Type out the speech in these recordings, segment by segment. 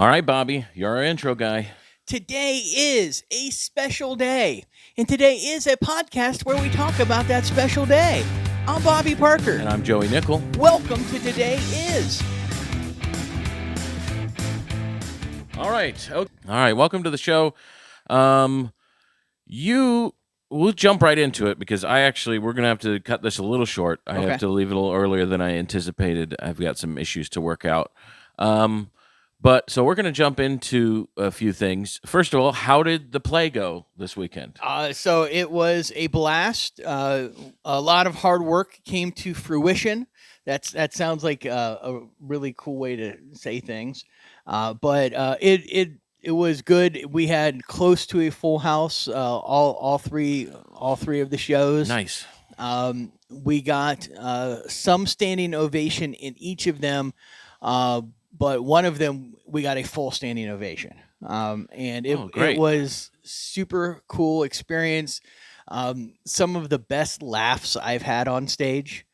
All right, Bobby, you're our intro guy. Today is a special day, and today is a podcast where we talk about that special day. I'm Bobby Parker. And I'm Joey Nickel. Welcome to Today Is. All right. All right, welcome to the show. We'll jump right into it because we're going to have to cut this a little short. I have to leave it a little earlier than I anticipated. I've got some issues to work out. So we're going to jump into a few things. First of all, how did the play go this weekend? So it was a blast. A lot of hard work came to fruition. That sounds like a really cool way to say things. But it was good. We had close to a full house. All three of the shows. Nice. We got some standing ovation in each of them. But one of them, we got a full standing ovation. And it was super cool experience. Some of the best laughs I've had on stage,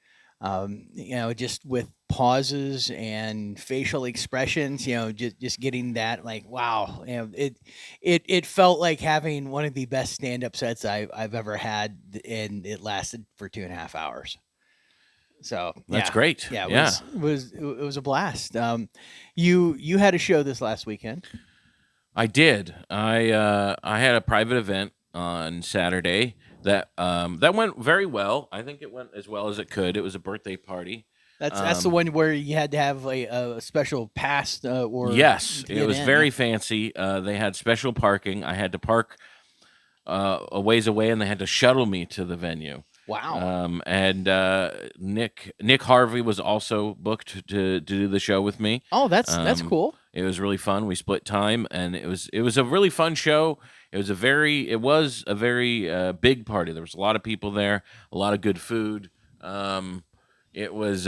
just with pauses and facial expressions, just getting that, like, wow, it felt like having one of the best stand-up sets I've ever had, and it lasted for 2.5 hours. So that's great. Yeah, it was a blast. You had a show this last weekend. I did. I had a private event on Saturday that went very well. I think it went as well as it could. It was a birthday party. That's the one where you had to have a special pass or yes, it was very fancy. They had special parking. I had to park a ways away, and they had to shuttle me to the venue. Wow. And Nick Harvey was also booked to do the show with me. Oh, that's cool. It was really fun. We split time, and it was a really fun show. It was a very big party. There was a lot of people there, a lot of good food. It was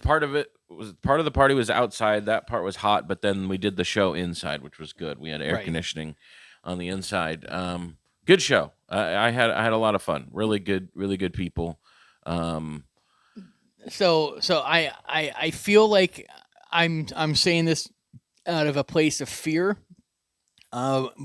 part of the party was outside. That part was hot, but then we did the show inside, which was good. We had air conditioning on the inside. Good show. I had a lot of fun. Really good people. So I feel like I'm saying this out of a place of fear. And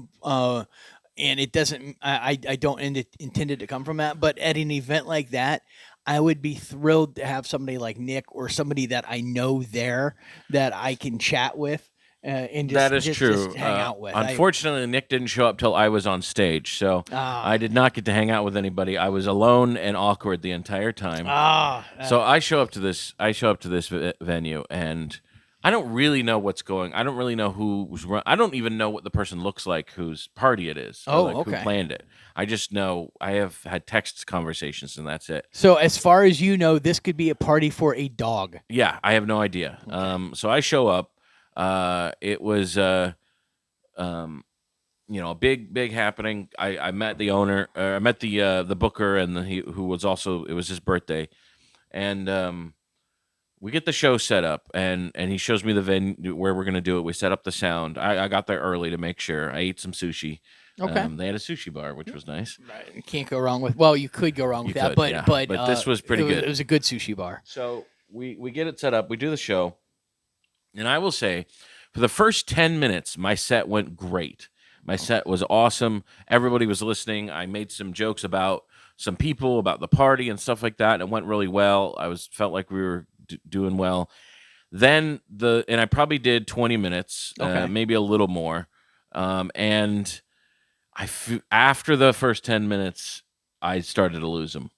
it doesn't. I don't intend it to come from that. But at an event like that, I would be thrilled to have somebody like Nick or somebody that I know there that I can chat with. And that is true. Just hang out with. Unfortunately, Nick didn't show up till I was on stage, so I did not get to hang out with anybody. I was alone and awkward the entire time. So I show up to this venue, and I don't really know what's going. I don't really know who's run. I don't even know what the person looks like whose party it is. Who planned it? I just know I have had text conversations, and that's it. So as far as you know, this could be a party for a dog. Yeah, I have no idea. Okay. So I show up. It was a big happening. I met the owner. I met the booker, and who was also, it was his birthday, and we get the show set up, and he shows me the venue where we're gonna do it. We set up the sound. I got there early to make sure. I ate some sushi. Okay. They had a sushi bar, which was nice. Right. You can't go wrong with. Well, you could go wrong with that, but this was pretty good. It was a good sushi bar. So we get it set up. We do the show. And I will say, for the first 10 minutes, my set went great. My set was awesome. Everybody was listening. I made some jokes about some people, about the party and stuff like that. And it went really well. Felt like we were doing well. Then I probably did 20 minutes, maybe a little more. And after the first 10 minutes, I started to lose them.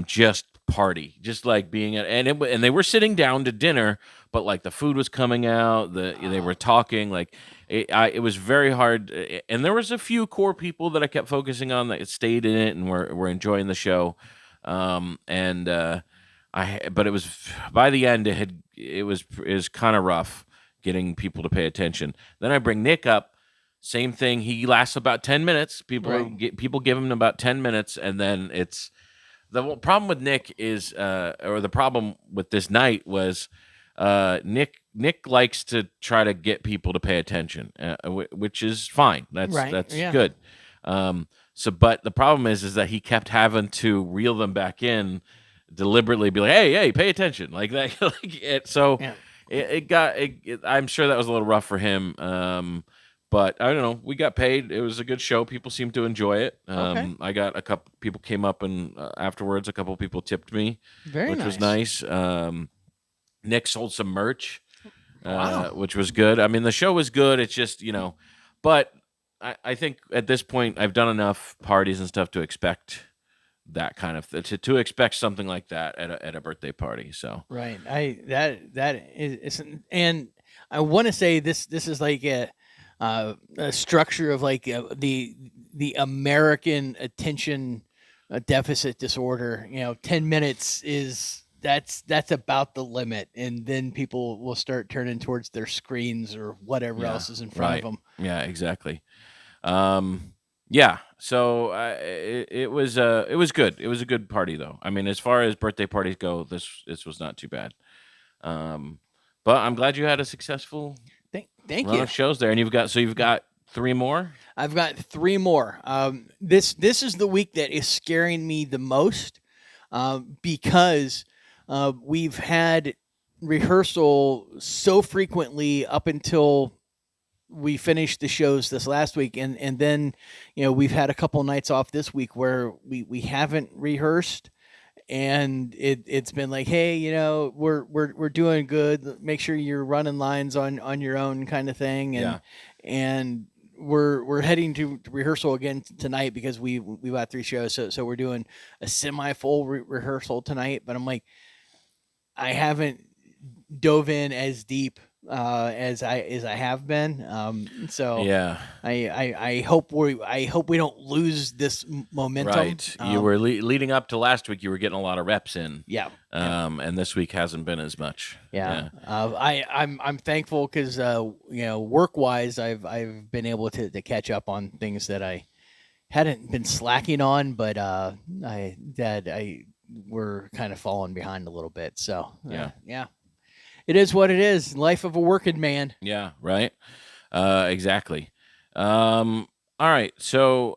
Just party, just like being and they were sitting down to dinner, but like the food was coming out, they were talking, like it was very hard, and there was a few core people that I kept focusing on that stayed in it and were enjoying the show, but it was, by the end, it was kind of rough getting people to pay attention. Then I bring Nick up, same thing. He lasts about 10 minutes. People give him about 10 minutes, and then it's. The problem with Nick is, or the problem with this night was, Nick likes to try to get people to pay attention, which is fine. That's good. But the problem is that he kept having to reel them back in, deliberately be like, hey, pay attention, like that. So I'm sure that was a little rough for him. But I don't know. We got paid. It was a good show. People seemed to enjoy it. Okay. I got a couple people came up and afterwards, a couple people tipped me, Very which was nice. nice. Nick sold some merch, Wow. which was good. I mean, the show was good. It's just but I think at this point I've done enough parties and stuff to expect that kind of to expect something like that at a birthday party. So Right. That is, and I want to say this is like a structure of like the American attention deficit disorder. 10 minutes is that's about the limit, and then people will start turning towards their screens or whatever yeah, else is in front of right, them. yeah, exactly. Yeah, so it was good. It was a good party though. I mean, as far as birthday parties go, this was not too bad. Um, but I'm glad you had a successful Thank run you. of shows there, and you've got 3 more. I've got three more. This is the week that is scaring me the most, because we've had rehearsal so frequently up until we finished the shows this last week, and then we've had a couple nights off this week where we haven't rehearsed, and it's been like, hey, we're doing good, make sure you're running lines on your own, kind of thing. Yeah, And we're heading to rehearsal again tonight because we got three shows, so we're doing a semi full rehearsal tonight. But I'm like, I haven't dove in as deep as I have been. So yeah. I hope we don't lose this momentum. Right. You were leading up to last week. You were getting a lot of reps in. Yeah. Yeah. And this week hasn't been as much. Yeah. Yeah. I'm thankful because work wise I've been able to catch up on things that I hadn't been slacking on, but I we're kind of falling behind a little bit. So yeah. It is what it is. Life of a working man. Yeah. Right. Exactly. All right. So,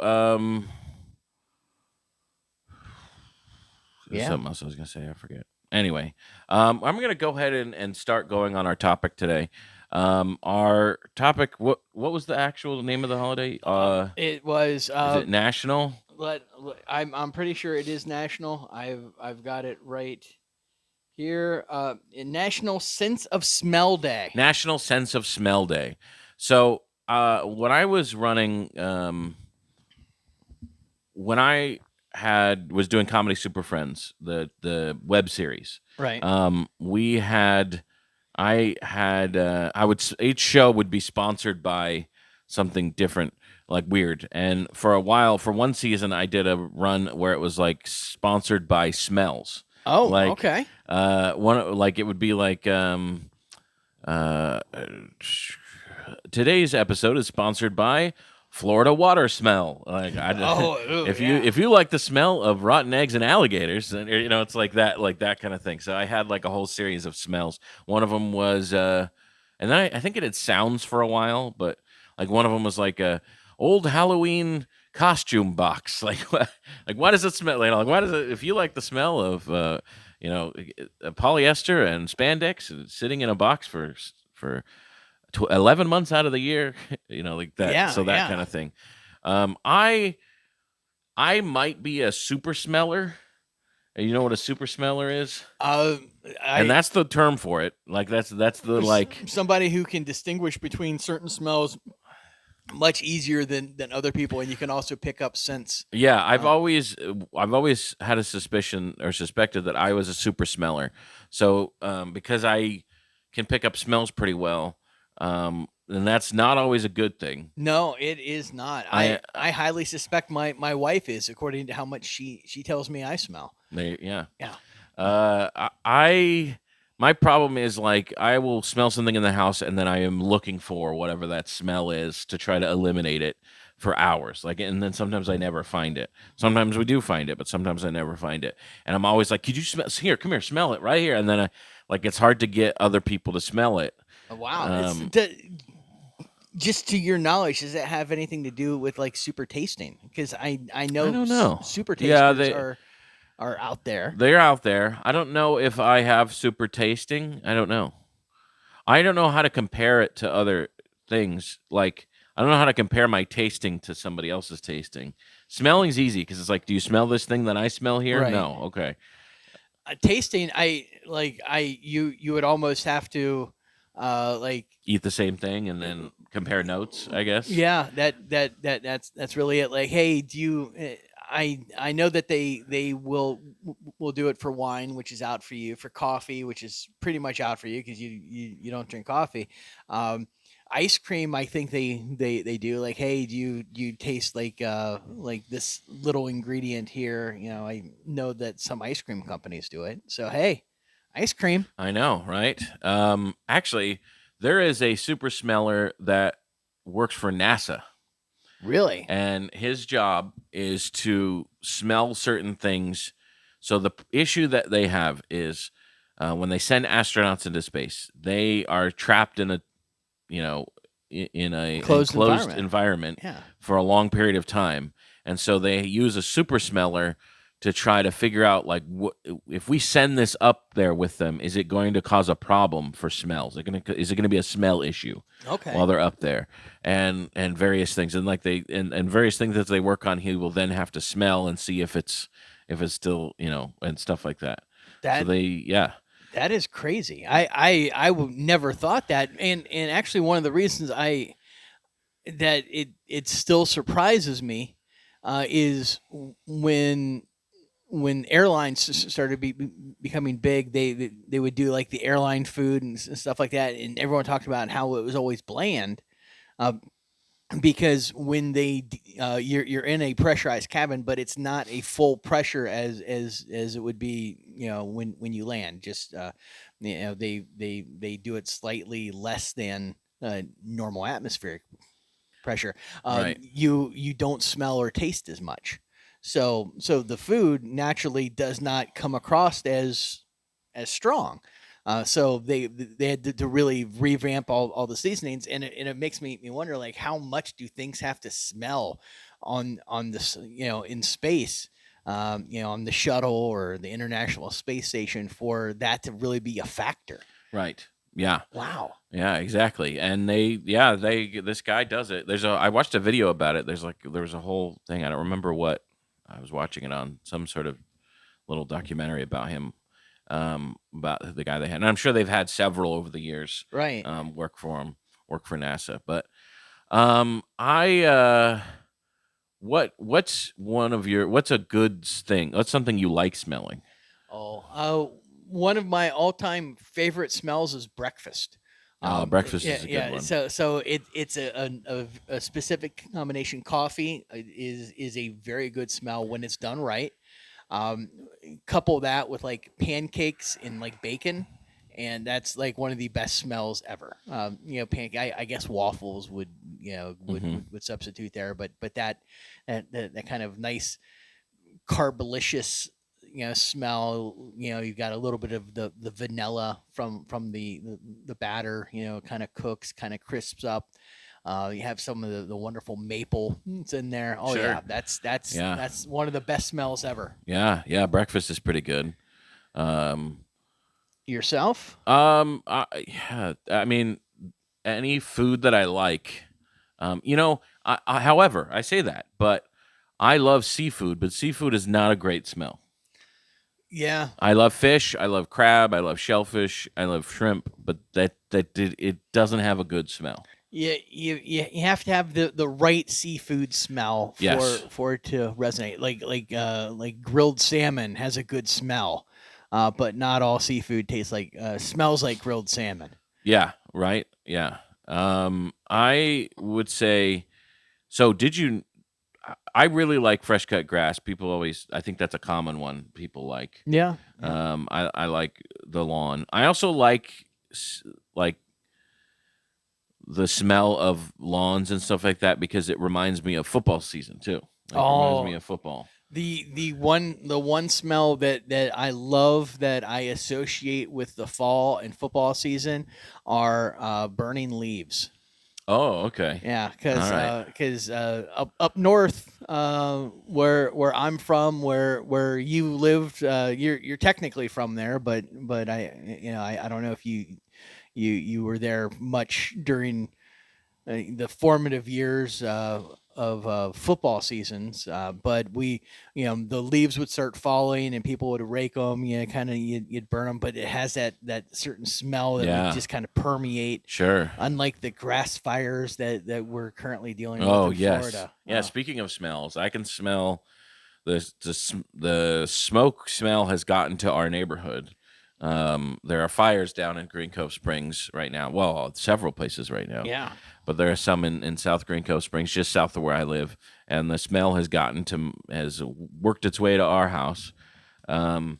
there's Yeah. something else I was gonna say. I forget. Anyway, I'm gonna go ahead and start going on our topic today. Our topic. What was the actual name of the holiday? It was. Is it national? I'm pretty sure it is national. I've got it right here. National Sense of Smell Day. National Sense of Smell Day. So, when I was running, when I was doing Comedy Super Friends, the web series. Right. We had, I would each show would be sponsored by something different, like weird. And for a while, for one season, I did a run where it was like sponsored by smells. Oh, Like, okay. One like it would be like today's episode is sponsored by Florida water smell. Like if you like the smell of rotten eggs and alligators, then it's like that kind of thing. So I had like a whole series of smells. One of them was and then I think it had sounds for a while, but like one of them was like a old Halloween costume box. Like why does it smell? Like why does it? If you like the smell of polyester and spandex sitting in a box for 11 months out of the year, like that. Yeah, So that yeah. kind of thing. I might be a super smeller. You know what a super smeller is? And that's the term for it. Like that's the like somebody who can distinguish between certain smells much easier than other people, and you can also pick up scents. Yeah, I've always had a suspicion or suspected that I was a super smeller. So because I can pick up smells pretty well, and that's not always a good thing. No, it is not. I highly suspect my wife is, according to how much she tells me I smell. Yeah. Yeah. My problem is like I will smell something in the house and then I am looking for whatever that smell is to try to eliminate it for hours. Like, and then sometimes I never find it. Sometimes we do find it, but sometimes I never find it. And I'm always like, "Could you smell? Here, come here, smell it right here." And then it's hard to get other people to smell it. Wow. Just to your knowledge, does it have anything to do with like super tasting? Because I know I don't know. Super tasters are out there. They're out there. I don't know if I have super tasting. I don't know. I don't know how to compare it to other things. Like, I don't know how to compare my tasting to somebody else's tasting. Smelling's easy because it's like, do you smell this thing that I smell here? Right. No. Okay. Tasting, you would almost have to, like, Eat the same thing and then compare notes, I guess. yeah, that's really it. Like, hey, do you? I know that they will do it for wine, which is out for you, for coffee, which is pretty much out for you because you don't drink coffee. Um, Ice cream, I think they do. Like, hey, do you taste like this little ingredient here? You know, I know that some ice cream companies do it. So hey, ice cream. I know, right? Actually, there is a super smeller that works for NASA. Really? And his job is to smell certain things. So the issue that they have is when they send astronauts into space, they are trapped in a you know in a Closed enclosed environment. environment Yeah. for a long period of time, and so they use a super smeller to try to figure out like if we send this up there with them, is it going to cause a problem for smells? Is it going to be a smell issue Okay. while they're up there, and various things, and like and various things that they work on, he will then have to smell and see if it's still and stuff like that. So That they yeah. That is crazy. I would never thought that, and actually one of the reasons that it still surprises me is when airlines started becoming big, they would do like the airline food and stuff like that, and everyone talked about how it was always bland. Uh, because when you're in a pressurized cabin, but it's not a full pressure as it would be, when you land. Just they do it slightly less than normal atmospheric pressure. Right. You don't smell or taste as much, so the food naturally does not come across as strong. So they had to really revamp all the seasonings, and it makes me wonder, like, how much do things have to smell on this, in space, on the shuttle or the International Space Station, for that to really be a factor. Right. Yeah. Wow. Yeah, exactly. And this guy does it. I watched a video about it. There was a whole thing. I don't remember what I was watching it on, some sort of little documentary about him, about the guy they had. And I'm sure they've had several over the years, Right. work for him, work for NASA. But I what's a good thing? What's something you like smelling? One of my all-time favorite smells is breakfast. Breakfast Yeah, is a good yeah. one. So it's a specific combination. Coffee is a very good smell when it's done right. Um, Couple that with like pancakes and like bacon, and that's like one of the best smells ever. I guess waffles would Hmm. would substitute there, but that kind of nice carbolicious smell. You've got a little bit of the vanilla from the batter, kind of cooks, kind of crisps up. You have some of the wonderful maple that's in there. Oh Sure. yeah, that's Yeah. that's one of the best smells ever. Yeah. Yeah. Breakfast is pretty good. Um, Yourself? yeah, I mean, any food that I like, however, I say that, but I love seafood, but seafood is not a great smell. Yeah. I love fish, I love crab, I love shellfish, I love shrimp, but it doesn't have a good smell. Yeah, you have to have the right seafood smell for Yes. for it to resonate. Like grilled salmon has a good smell, but not all seafood tastes like smells like grilled salmon. Yeah, right? Yeah. I would say, so did you I really like fresh cut grass. People always, I think that's a common one people like. Yeah, yeah. I like the lawn. I also like the smell of lawns and stuff like that because it reminds me of football season too. Like it reminds me Oh, of football. the one smell that I love, that I associate with the fall and football season, are burning leaves. Oh, okay. Yeah, All right. because up north, where I'm from, where you lived, you're technically from there, but I don't know if you were there much during the formative years of football seasons. But the leaves would start falling and people would rake them. Kind of you'd burn them, but it has that certain smell that would just kind of permeate. Sure. Unlike the grass fires that we're currently dealing with in Florida. Yeah. Speaking of smells, I can smell the smoke smell has gotten to our neighborhood. There are fires down in Green Cove Springs right now. Well, several places right now. Yeah. But there are some in South Green Cove Springs, just south of where I live, and the smell has worked its way to our house. Honestly,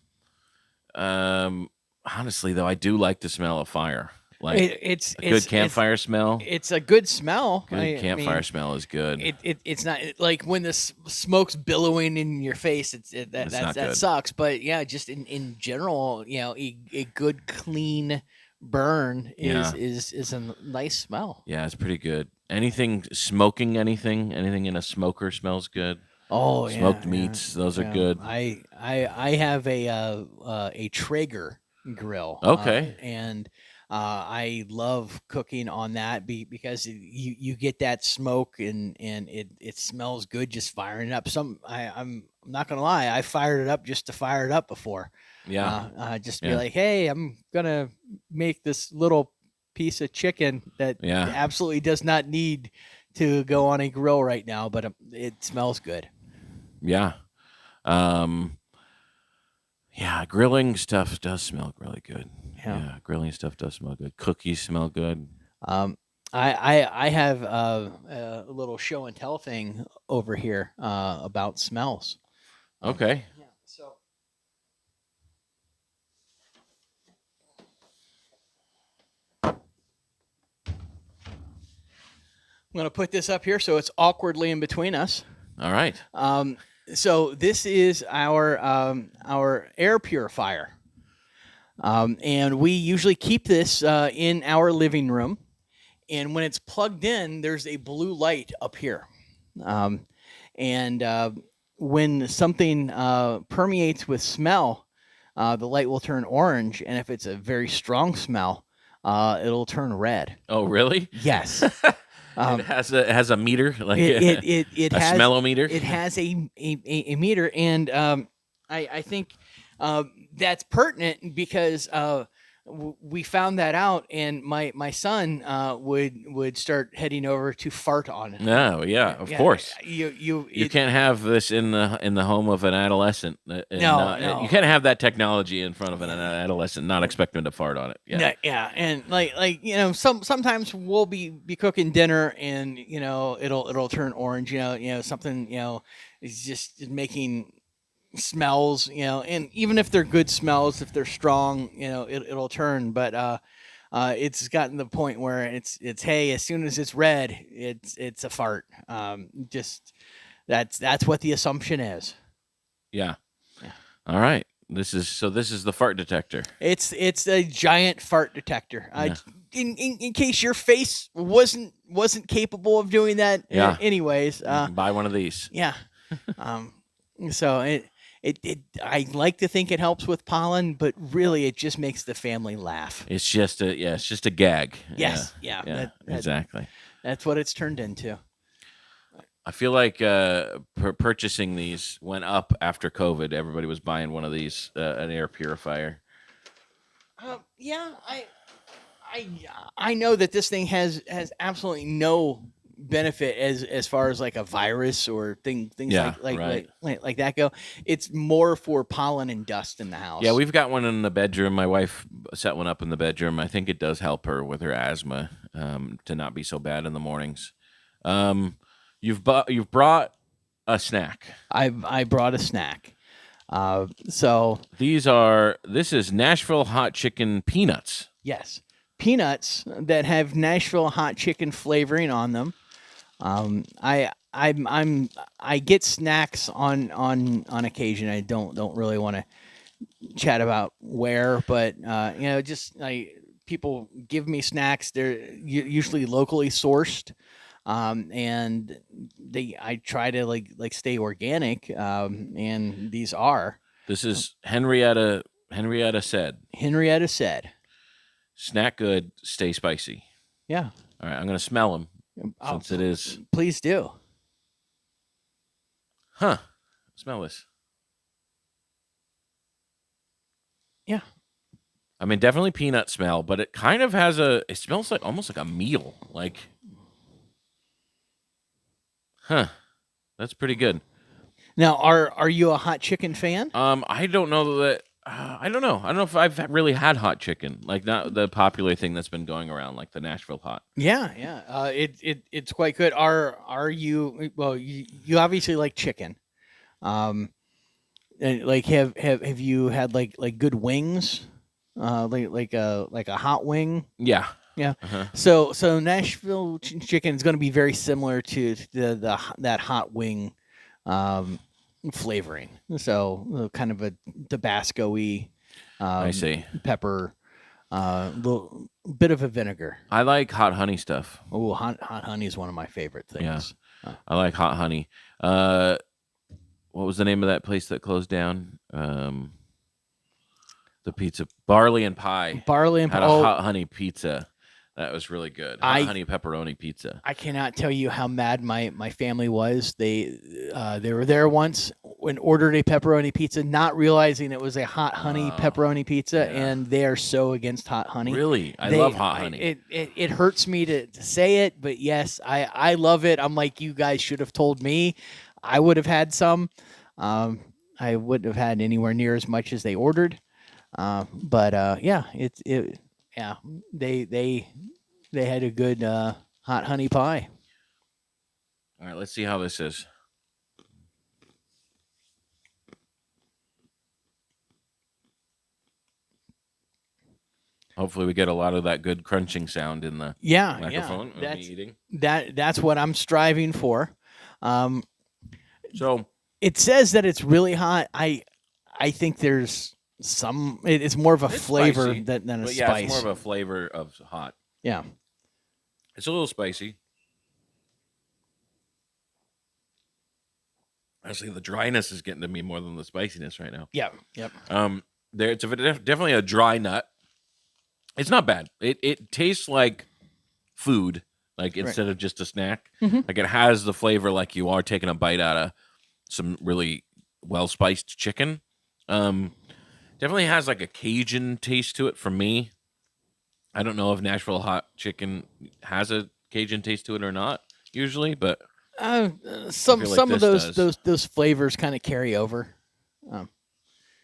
though, I do like the smell of fire. Like it's a good campfire smell. It's a good smell. Good campfire smell is good. It's not like when the smoke's billowing in your face. That sucks. But yeah, just in general, a good clean burn is a nice smell. Yeah, it's pretty good. Anything in a smoker smells good. Oh, smoked meats, those are good. I have a Traeger grill. Okay. And I love cooking on that because you get that smoke and it smells good just firing it up. I'm not gonna lie, I fired it up just to fire it up before. Yeah. Just be like, hey, I'm gonna make this little piece of chicken that absolutely does not need to go on a grill right now, but it smells good. Yeah. Yeah, grilling stuff does smell really good. Yeah, grilling stuff does smell good. Cookies smell good. I have a little show and tell thing over here about smells. Okay. Yeah. So I'm going to put this up here so it's awkwardly in between us. All right. So this is our air purifier. And we usually keep this in our living room. And when it's plugged in, there's a blue light up here. And when something permeates with smell, the light will turn orange. And if it's a very strong smell, it'll turn red. Oh, really? Yes. It has a meter, like it a has smellometer. It has a meter, and I think that's pertinent because we found that out, and my son would start heading over to fart on it. No, yeah, of course. You can't have this in the home of an adolescent. No, you can't have that technology in front of an adolescent, not expect them to fart on it. Yeah, yeah, and like sometimes we'll be cooking dinner, and it'll turn orange. Something is just making smells, and even if they're good smells, if they're strong, it'll turn. But it's gotten to the point where it's hey, as soon as it's red, it's a fart. Just that's what the assumption is. Yeah. All right. This is the fart detector. It's a giant fart detector. Yeah. In case your face wasn't capable of doing that. Yeah. Anyways, buy one of these. Yeah. So I like to think it helps with pollen, but really it just makes the family laugh. It's just a gag. Yes. Yeah. Exactly. That's what it's turned into. I feel like purchasing these went up after COVID. Everybody was buying one of these, an air purifier. Yeah, I know that this thing has absolutely no benefit as far as like a virus or things like that go. It's more for pollen and dust in the house. Yeah, we've got one in the bedroom. My wife set one up in the bedroom. I think it does help her with her asthma to not be so bad in the mornings. You've brought a snack. I brought a snack. So this is Nashville hot chicken peanuts. Yes, peanuts that have Nashville hot chicken flavoring on them. I get snacks on occasion. I don't really want to chat about where, but just people give me snacks. They're usually locally sourced. And I try to like stay organic. And these are. This is Henrietta said. Henrietta said. Snack good, stay spicy. Yeah. All right, I'm gonna smell them since it is. Please do. Huh? Smell this. Yeah. I mean, definitely peanut smell, but it kind of has a. It smells like almost like a meal. Like, huh? That's pretty good. Now, are you a hot chicken fan? I don't know that. I don't know. I don't know if I've really had hot chicken, like not the popular thing that's been going around, like the Nashville hot. Yeah, yeah. It's quite good. Are you? Well, you obviously like chicken. And like have you had like good wings? Like a hot wing. Yeah. Yeah. Uh-huh. So Nashville chicken is going to be very similar to that hot wing flavoring. So kind of a Tabasco-y I see. pepper, little bit of a vinegar. I like hot honey stuff. Oh, hot honey is one of my favorite things. Yeah. I like hot honey. What was the name of that place that closed down? The pizza, Barley and Pie. Barley and Pie. Had a hot honey pizza. That was really good. Hot honey pepperoni pizza. I cannot tell you how mad my family was. They were there once and ordered a pepperoni pizza, not realizing it was a hot honey pepperoni pizza, yeah. and they are so against hot honey. Really? I love hot honey. It hurts me to say it, but yes, I love it. I'm like, you guys should have told me. I would have had some. I wouldn't have had anywhere near as much as they ordered. But yeah, they had a good hot honey pie. All right, let's see how this is. Hopefully, we get a lot of that good crunching sound in the microphone. Yeah, that's what I'm striving for. So it says that it's really hot. I think there's some. It's more of a flavor than a spice. Yeah, it's more of a flavor of hot. Yeah, it's a little spicy. Honestly, the dryness is getting to me more than the spiciness right now. Yeah, yep. It's definitely a dry nut. It's not bad. It tastes like food, like instead of just a snack. Mm-hmm. Like it has the flavor, like you are taking a bite out of some really well spiced chicken. Definitely has like a Cajun taste to it for me. I don't know if Nashville hot chicken has a Cajun taste to it or not. Usually, but some of those flavors kind of carry over.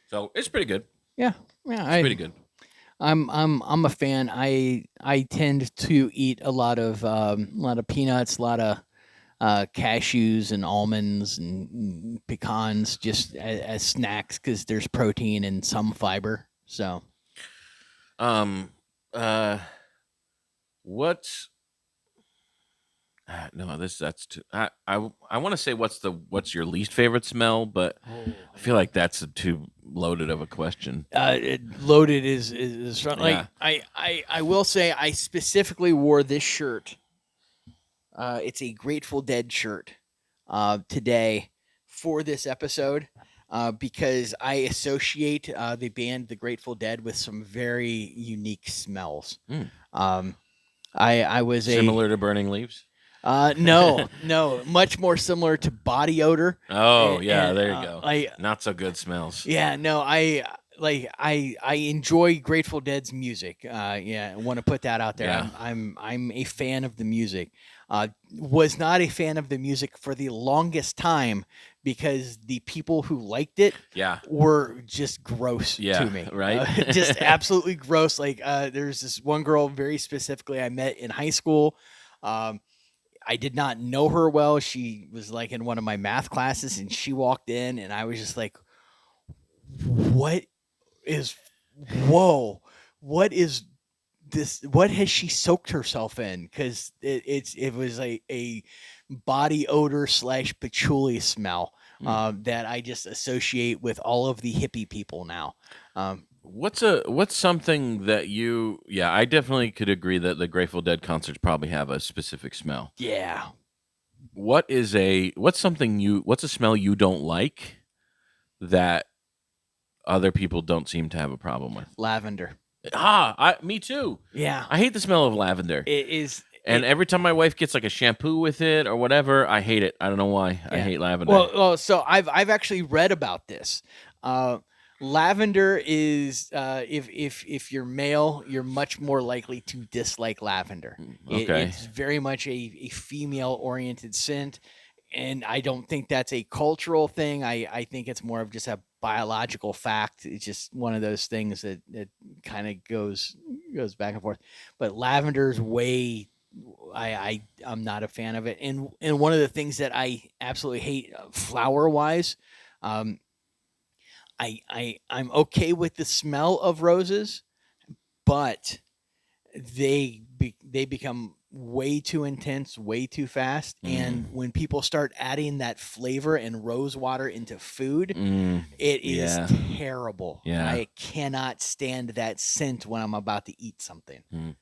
So it's pretty good. Yeah, it's pretty good. I'm a fan. I tend to eat a lot of peanuts, a lot of cashews and almonds and pecans just as snacks because there's protein and some fiber. So, what's no, that's too. I want to say what's your least favorite smell, but I feel like that's too loaded of a question. Loaded is like I will say I specifically wore this shirt. It's a Grateful Dead shirt today for this episode because I associate the band The Grateful Dead with some very unique smells. I was similar to Burning Leaves. No, much more similar to body odor. Oh, there you go. Not so good smells. Yeah, no, I enjoy Grateful Dead's music. I want to put that out there. Yeah. I'm a fan of the music. Was not a fan of the music for the longest time because the people who liked it were just gross to me. Right? Just absolutely gross. Like there's this one girl very specifically I met in high school. I did not know her well. She was like in one of my math classes and she walked in and I was just like, what is this? What has she soaked herself in? Because it was a body odor / patchouli smell that I just associate with all of the hippie people now. What's something that you? Yeah, I definitely could agree that the Grateful Dead concerts probably have a specific smell. Yeah. What's a smell you don't like that other people don't seem to have a problem with? Lavender. Me too. Yeah, I hate the smell of lavender. it is. And every time my wife gets like a shampoo with it or whatever, I hate it. I don't know why. I Yeah. hate lavender. Well, so I've actually read about this. Uh, lavender is if you're male, you're much more likely to dislike lavender. Okay. It's very much a female oriented scent, and I don't think that's a cultural thing. I think it's more of just a biological fact. It's just one of those things that kind of goes back and forth. But lavender's way I'm not a fan of it. And one of the things that I absolutely hate flower wise, um, I'm okay with the smell of roses, but they become way too intense, way too fast. And when people start adding that flavor and rose water into food, it is Yeah. terrible. Yeah. I cannot stand that scent when I'm about to eat something.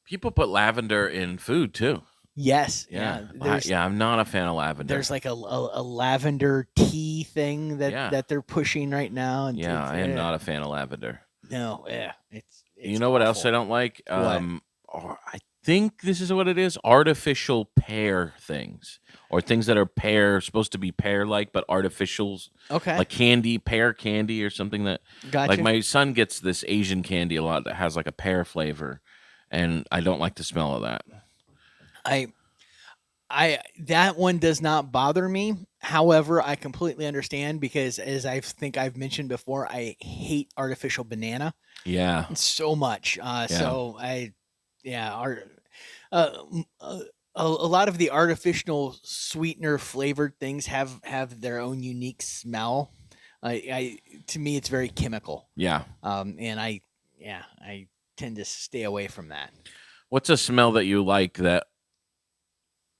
People put lavender in food too. Yes. Yeah. I'm not a fan of lavender. There's like a lavender tea thing that they're pushing right now. And yeah, I am not a fan of lavender. No, yeah, it's you know what else I don't like? I think this is what it is: artificial pear things, or things that are supposed to be pear-like, but artificials. Okay, like pear candy, or something that. Gotcha. Like my son gets this Asian candy a lot that has like a pear flavor, and I don't like the smell of that. That one does not bother me. However, I completely understand because, as I think I've mentioned before, I hate artificial banana. Yeah, so much. So a lot of the artificial sweetener flavored things have their own unique smell. To me, it's very chemical. Yeah. And I tend to stay away from that. What's a smell that you like that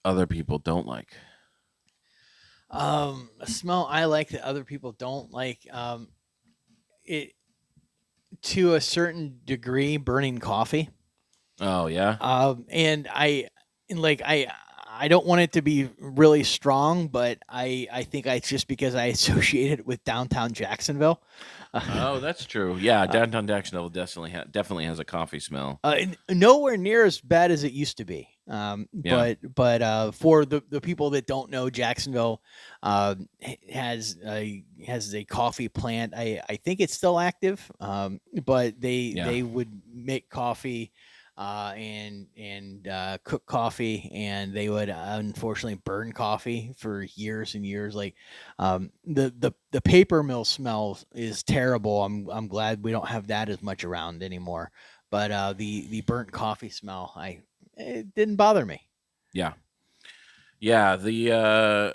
other people don't like? A smell I like that other people don't like. It to a certain degree, burning coffee. Oh yeah. And I don't want it to be really strong, but I think it's just because I associate it with downtown Jacksonville. Oh, that's true. Yeah, downtown Jacksonville definitely has a coffee smell. Nowhere near as bad as it used to be. But for the people that don't know, Jacksonville has a coffee plant. I think it's still active, but they would make coffee and cook coffee, and they would unfortunately burn coffee for years and years. Like the paper mill smell is terrible. I'm glad we don't have that as much around anymore. But the burnt coffee smell, it didn't bother me. Yeah. Yeah, the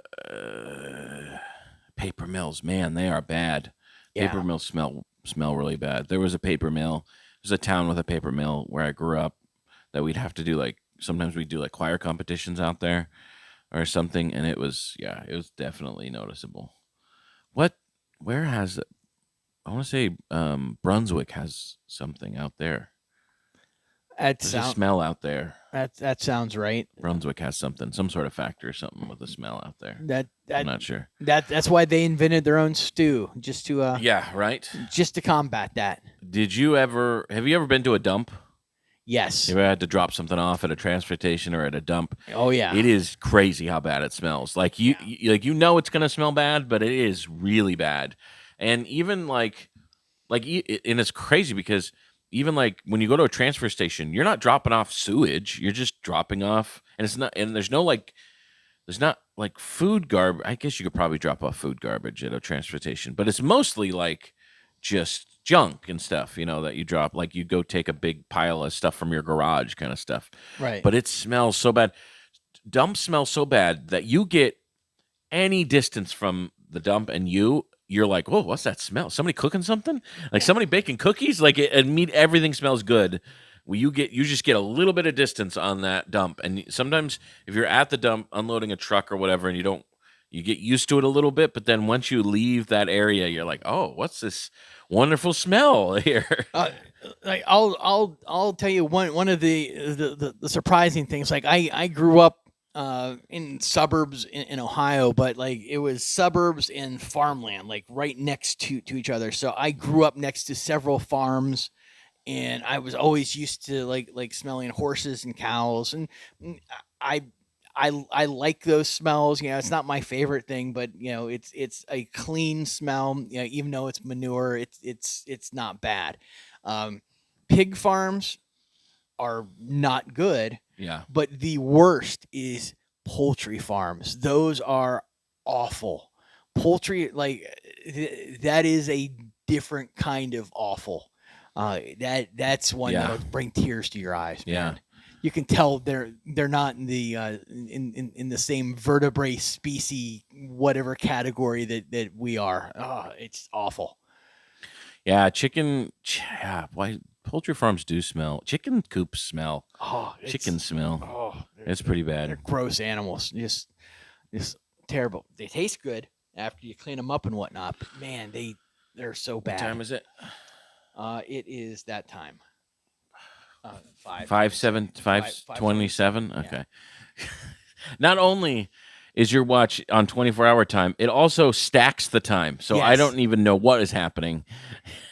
paper mills, man, they are bad. Yeah. Paper mills smell really bad. There was a paper mill. There's a town with a paper mill where I grew up that we'd have to do sometimes we'd do like choir competitions out there or something, and it was definitely noticeable. Where has it? I want to say Brunswick has something out there. There's a smell out there. That sounds right. Brunswick has some sort of factory or something with a smell out there. I'm not sure. That's why they invented their own stew, just to right. Just to combat that. Have you ever been to a dump? Yes. You ever had to drop something off at a transfer station or at a dump? Oh yeah. It is crazy how bad it smells. Like it's gonna smell bad, but it is really bad. And even and it's crazy because even like when you go to a transfer station, you're not dropping off sewage. You're just dropping off, and there's not like food garbage. I guess you could probably drop off food garbage at a transfer station, but it's mostly like just junk and stuff, that you drop. Like you go take a big pile of stuff from your garage kind of stuff. Right. But it smells so bad. Dumps smell so bad that you get any distance from the dump and you're like, whoa, what's that smell? Somebody cooking something? Like somebody baking cookies? Like everything smells good. Well, you just get a little bit of distance on that dump. And sometimes if you're at the dump unloading a truck or whatever, and you get used to it a little bit, but then once you leave that area, you're like, oh, what's this wonderful smell here? I'll tell you one of the surprising things. Like I grew up in suburbs in Ohio, but like it was suburbs and farmland, like right next to each other. So I grew up next to several farms, and I was always used to like smelling horses and cows, and I I like those smells. It's not my favorite thing, but it's a clean smell. Even though it's manure, it's not bad. Um, Pig farms are not good. Yeah. But the worst is poultry farms. Those are awful. Poultry, that is a different kind of awful. That's one that'll bring tears to your eyes, man. You can tell they're not in the in the same vertebrate species whatever category that we are. Oh, it's awful. Yeah, chicken. Yeah, why poultry farms do smell? Chicken coops smell. Oh, chicken smell. Oh, it's pretty bad. They're gross animals. Just terrible. They taste good after you clean them up and whatnot, but man, they're so bad. What time is it? It is that time. 5:27. Okay. Not only is your watch on 24-hour time, it also stacks the time. So I don't even know what is happening.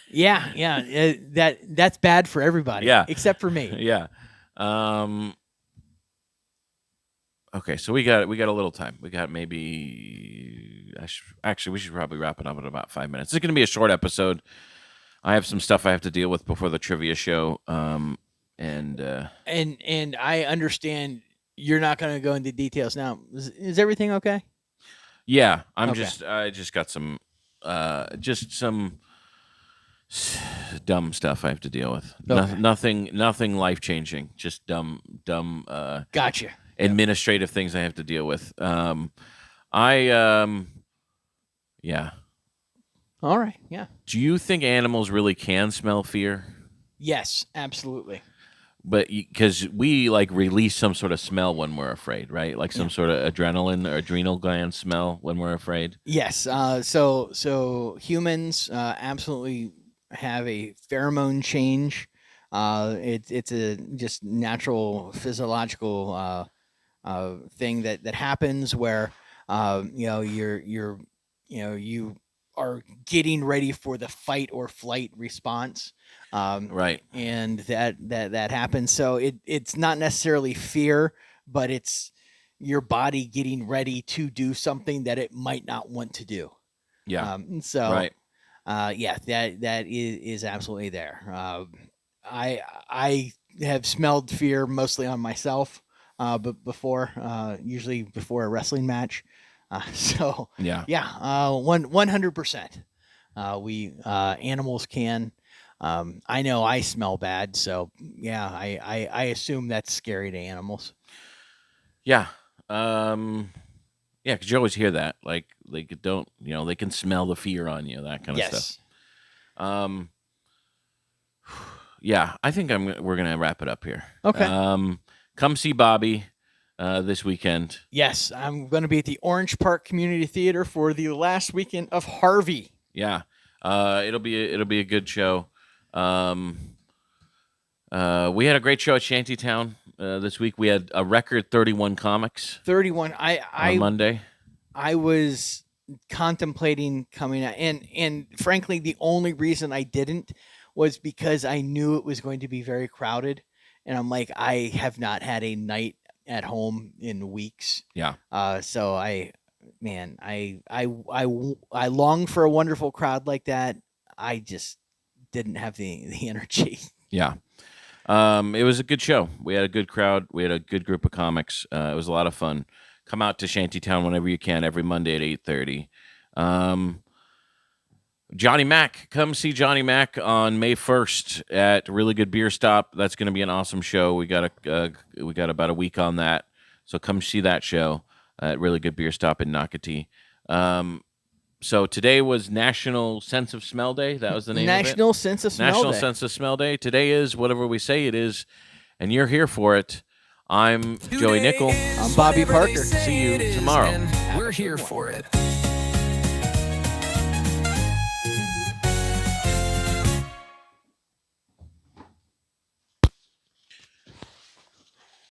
Yeah. That's bad for everybody. Yeah. Except for me. Yeah. Okay, so we got a little time. We got maybe actually we should probably wrap it up in about 5 minutes. It's going to be a short episode. I have some stuff I have to deal with before the trivia show. And I understand you're not going to go into details now. Is everything okay? Yeah, I just got some dumb stuff I have to deal with. Okay. Nothing life changing. Just dumb. Gotcha. Administrative things I have to deal with. Yeah. All right. Yeah. Do you think animals really can smell fear? Yes, absolutely. But because we release some sort of smell when we're afraid, right? Like some sort of adrenaline or adrenal gland smell when we're afraid. Yes. So humans absolutely have a pheromone change. It's a just natural physiological thing that happens where you are getting ready for the fight or flight response. Right. And that happens. So it's not necessarily fear, but it's your body getting ready to do something that it might not want to do. Yeah. Right. That is absolutely there. I have smelled fear mostly on myself, but usually before a wrestling match. 100%. We animals can. I know I smell bad, so yeah, I assume that's scary to animals. Yeah. Yeah, because you always hear that, they can smell the fear on you, that kind of stuff. Yeah, I think we're gonna wrap it up here. Okay. Come see Bobby this weekend. Yes, I'm going to be at the Orange Park Community Theater for the last weekend of Harvey. Yeah, it'll be a good show. We had a great show at Shantytown this week. We had a record 31 comics. 31. On Monday. I was contemplating coming out, and frankly, the only reason I didn't was because I knew it was going to be very crowded, and I'm like, I have not had a night at home in weeks. Yeah. So I long for a wonderful crowd like that. I just didn't have the energy. Yeah. It was a good show. We had a good crowd. We had a good group of comics. It was a lot of fun. Come out to Shantytown whenever you can, every Monday at 8:30. Johnny Mac. Come see Johnny Mac on May 1st at Really Good Beer Stop. That's going to be an awesome show. We got about a week on that. So come see that show at Really Good Beer Stop in Nocatee. So today was National Sense of Smell Day. That was the name of it. National Sense of Smell National Day. Sense of Smell Day. Today is whatever we say it is, and you're here for it. I'm Joey Nickel. I'm Bobby Parker. See you tomorrow. We're here for it.